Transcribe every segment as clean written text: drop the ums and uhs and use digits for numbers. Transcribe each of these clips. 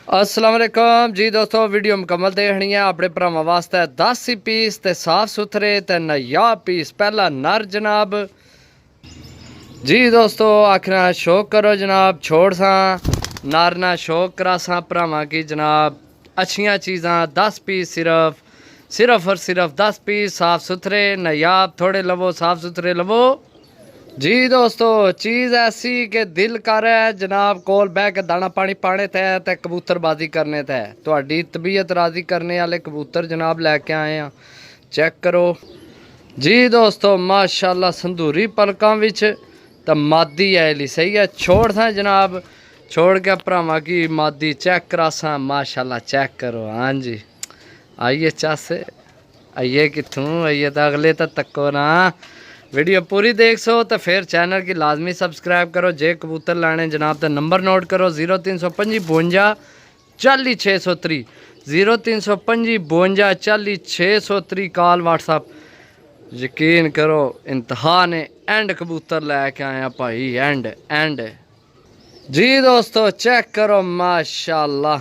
अस्सलाम वालेकुम जी दोस्तों, वीडियो मुकम्मल देखनी है। अपने भरावां वास्ते 10 ही पीस ते साफ सुथरे ते नायाब पीस। पहला नर जनाब जी दोस्तों, आखना शौक करो जनाब, छोड़ सा नर ना शौक करा सा भरावां की जनाब। अच्छियां चीज़ां 10 पीस, सिर्फ और सिर्फ 10 पीस साफ सुथरे नायाब। थोड़े लवो, साफ सुथरे लवो जी दोस्तों। चीज़ ऐसी कि दिल कर है जनाब कोल बह के दाना पानी पाने ते कबूतरबाजी करने ते। तुहाडी तबीयत राजी करने वाले कबूतर जनाब लैके आए हैं। चेक करो जी दोस्तों, माशाल्लाह संधूरी पलकों विच तो मादी है ली। सही है, छोड़ सा जनाब, छोड़ के भरावां की मादी चेक करा सा। माशाल्लाह चेक करो। हाँ जी, आइए चासे, आइए कितों आइए तो अगले तो तको ना। वीडियो पूरी देख सो तो फिर चैनल की लाजमी सब्सक्राइब करो। जे कबूतर लाने जनाब तो नंबर नोट करो 0355 52 40 603, 0355 52 40 603। Call WhatsApp. यकीन करो इंतहा ने एंड कबूतर लैके आया भाई, एंड जी दोस्तों चेक करो माशाल्लाह।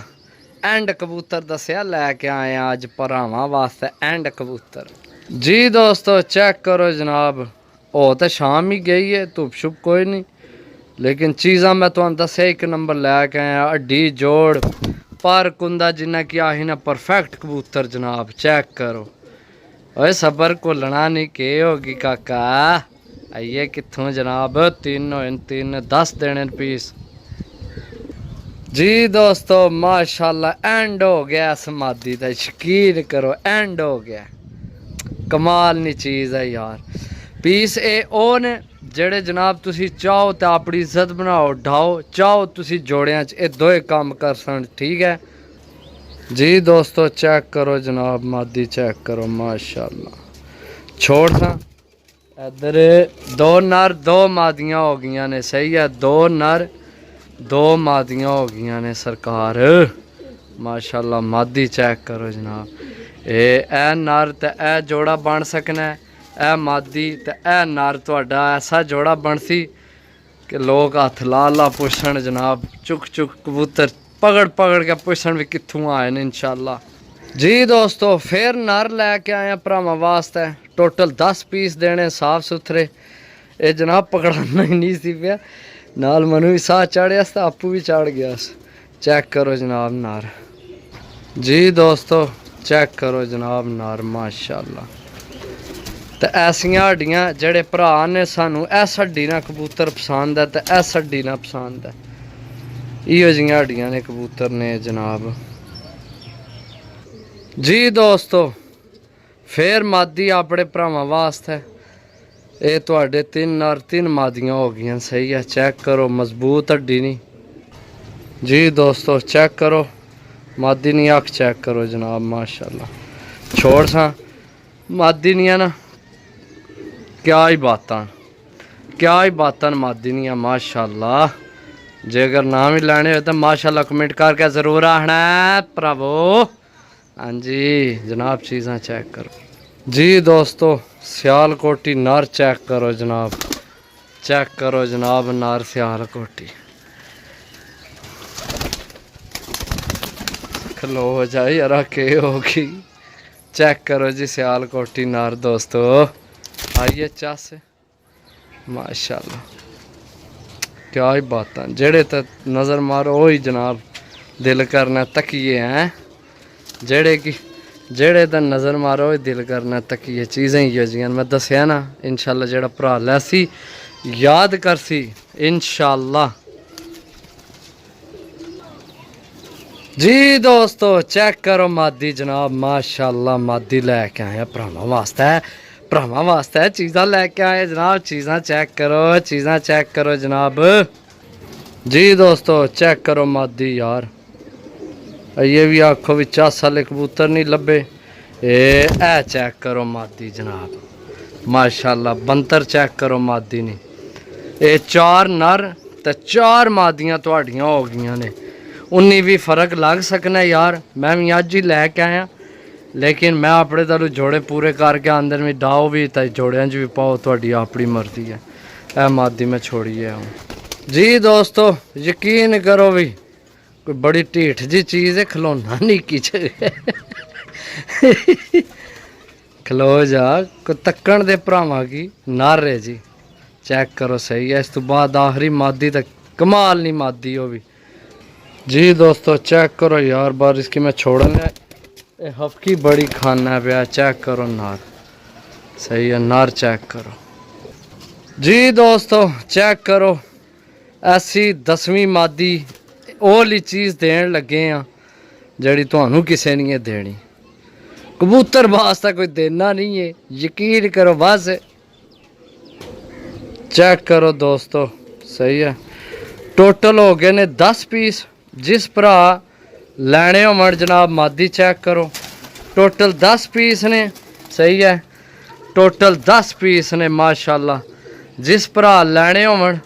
एंड कबूतर दसिया लैके आए अज भरावां वास्ते एंड कबूतर जी दोस्तों। चेक करो जनाब, हो तो शाम ही गई है, धुप शुप कोई नहीं, लेकिन चीज़ां मैं तुहानू दस्या एक नंबर लैके आया। हड्डी जोड़ पर कुंदा जिन्हें कि आही ना परफेक्ट कबूतर जनाब। चेक करो, ओए सबर घुलना नहीं के होगी काका। आइए कितों जनाब, 3 होए 3 10 देने पीस जी दोस्तों। माशाल्लाह एंड हो गया समाधि का, यकीन करो एंड हो गया। कमाल नी चीज़ है यार। पीस ए ओ ने जेड़े जनाब तुसी चाहो तो अपनी इज्जत बनाओ ढाओ, चाहो तुसी जोड़ियां च ये दोए काम कर सन। ठीक है जी दोस्तों, चेक करो जनाब, मादी चेक करो माशाल्लाह। छोड़ सा इधर 2 नर 2 मादियां हो गई ने। सही है, 2 नर 2 मादियां हो गई ने सरकार। माशाल्लाह मादी चेक करो जनाब। ए नर ते ए जोड़ा बन सकना है, ए मादी ते ए नर तुहाडा ऐसा जोड़ा बनसी कि लोग हथ ला ला पुछण जनाब। चुक चुक कबूतर पकड़ पकड़ के पुछण भी कित्थों आए ने इंशाल्लाह जी दोस्तों। फिर नर लैके आए भरावां वास्ते, टोटल 10 पीस देने साफ सुथरे। ये जनाब पकड़ाना ही नहीं सी पिया, नाल मनु भी साह चढ़िया तो आपू भी चढ़ गया। चेक करो जनाब नर जी दोस्तों, चेक करो जनाब नर माशाल्लाह। तो ऐसियां हड्डियां जेड़े भरा ने सानू इस हड्डी ना कबूतर पसंद है तो इस हड्डी ना पसंद है। इहो जिहियां हड्डियां ने कबूतर ने जनाब जी दोस्तों। फिर मादी अपने भरावां वास्ते ये तुहाडे 3 नर 3 मादियां हो गई। सही है, चेक करो मजबूत हड्डी नहीं जी दोस्तों। चेक करो मादी नहीं अख चेक करो जनाब माशाल्लाह। छोड़ सा मादी नहीं है ना, क्या ही बातां मादी नहीं है माशाल्लाह। जे अगर नाम ही लैने हो तो माशाल्लाह कमेंट करके ज़रूर आना भरावो। हाँ जी जनाब, चीज़ां चेक करो जी दोस्तों। सियालकोटी नर चेक करो जनाब, चेक करो जनाब नर सियालकोटी। खलो हो जाए यार के होगी। चेक करो जी सियालकोटी नर दोस्तों। आइए चस माशाल्लाह, क्या ही बात है। जेड़े तो नज़र मारो वही जनाब दिल करना तकिए हैं। जेड़े तो नज़र मारो वही दिल करना तकिए। चीज़ें ही जियां मैं दसिया ना, इंशाल्लाह जेड़ा भरा लैसी याद करसी इंशाल्लाह जी दोस्तों। चेक करो मादी जनाब माशाल्लाह, मादी लैके आए भरावां वास्ते चीज़ां लैके आए जनाब। चीज़ां चेक करो जनाब जी दोस्तों। चेक करो मादी यार, ये भी आखो भी 4 साले कबूतर नहीं लभे। ए चेक करो मादी जनाब माशाल्लाह। बंतर चेक करो मादी नहीं। ये 4 नर ते 4 मादियां तुहाडियां हो गई ने। 19 भी फर्क लग सकना यार। मैं भी अज ही लैके आया, लेकिन मैं अपने तरह जोड़े पूरे करके अंदर में डाओ भी तो जोड़ियां भी पाओ, थोड़ी अपनी मर्जी है। ए मादी मैं छोड़ी है जी दोस्तों। यकीन करो भी कोई बड़ी ढीठ जी चीज़ है, खिलौना निक्की च खलो जा कोई तक्कण दे भरावां की नारे जी। चेक करो सही है। इस तो बाद आखिरी मादी तक कमाल नहीं मादी हो भी जी दोस्तों। चेक करो यार बार इसकी मैं छोड़ने हफ्की बड़ी खाना पे। चेक करो नार सही है। नार चेक करो जी दोस्तों। चेक करो ऐसी 10वीं मादी ओली चीज़ देन लगे हाँ जड़ी तुहानू किसे नहीं है देनी। कबूतर वास्ता कोई देना नहीं है, यकीन करो बस। चेक करो दोस्तों सही है। टोटल हो गए ने 10 पीस। जिस भरा लैने होवन जनाब मादी चेक करो। टोटल 10 पीस ने सही है। टोटल 10 पीस ने माशाल्लाह। जिस भरा लैने होवन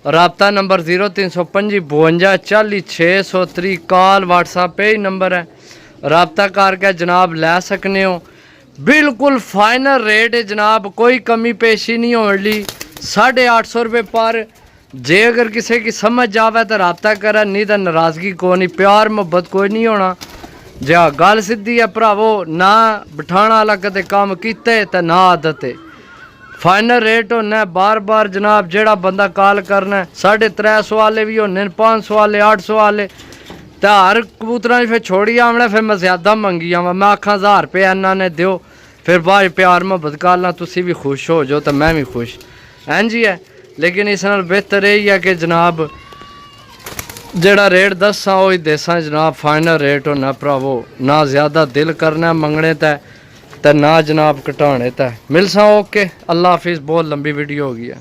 राबता नंबर 0325 52 40 630 कॉल व्हाट्सएप पे ही नंबर है। राबता करके जनाब लै सकने हो। बिल्कुल फाइनल रेट है जनाब, कोई कमी पेशी नहीं होने। 850 रुपये पर। जे अगर किसी की समझ जावे तो राबता करे, नहीं तो नाराज़गी कोई नहीं, प्यार मुहब्बत कोई नहीं होना। जा गल सीधी है भरावो, ना बिठाना वाला कदे काम कीते तो ना आदत है। फाइनल रेट होना बार बार जनाब। जेड़ा बंदा कॉल करना 350 वाले भी होने, 500 वाले, 800 वाले। तो हर कबूतरा फिर छोड़ी आवना, फिर मैं ज्यादा मंगी आवा। मैं आखा 1000 रुपये इन्हों ने दो, फिर बाद प्यार मुहब्बत कर ला, तुसी भी खुश हो जाओ तो मैं भी खुश। हैं जी है। लेकिन इस नाल बेहतर यही है कि जनाब जेड़ा रेट दसा वो ही देसा जनाब। फाइनल रेट होना भरावो, ना ज़्यादा दिल करना मंगने ते ना जनाब घटाने ते। मिलसा ओके, अल्लाह हाफिज़। बहुत लंबी वीडियो हो गई है।